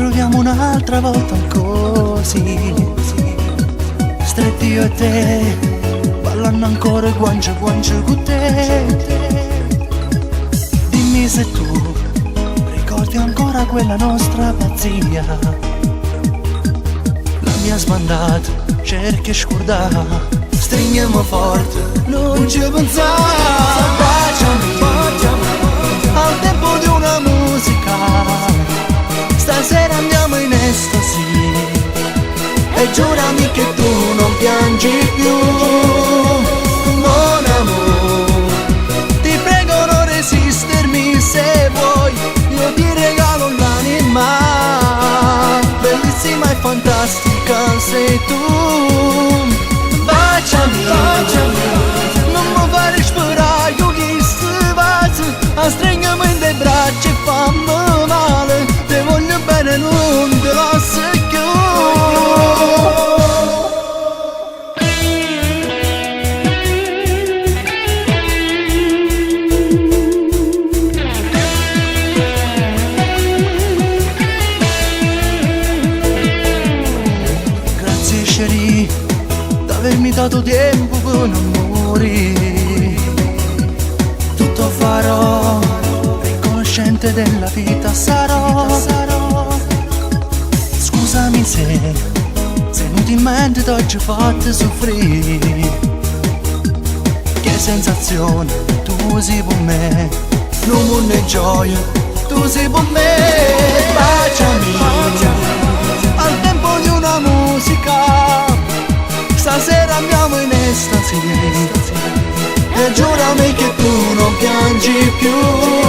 ritroviamo un'altra volta così, stretti io e te, ballando ancora guancia guancia con te. Dimmi se tu ricordi ancora quella nostra pazzia, la mia sbandata cerchi scordare, stringiamo forte, non ci pensare, baciami, al tempo di una musica, stasera andiamo in estasi, e giurami che tu non piangi più, mon amore, ti prego non resistermi se vuoi, io ti regalo l'anima, bellissima e fantastica sei tu, baciami, non mi fare sperare, io chi si va, stringimi in dei braccia e fammi male, ti voglio bene, non te lascio più. Grazie Sherry, d'avermi dato tempo per non morire, tutto farò, riconoscente della vita sarò. Scusami se inutilmente t'ho fatto soffrire, che sensazione tu sei per me, non mondo e gioia tu sei per me, baciami, al tempo di una musica, stasera andiamo in estasi, e giurami che tu non piangi più.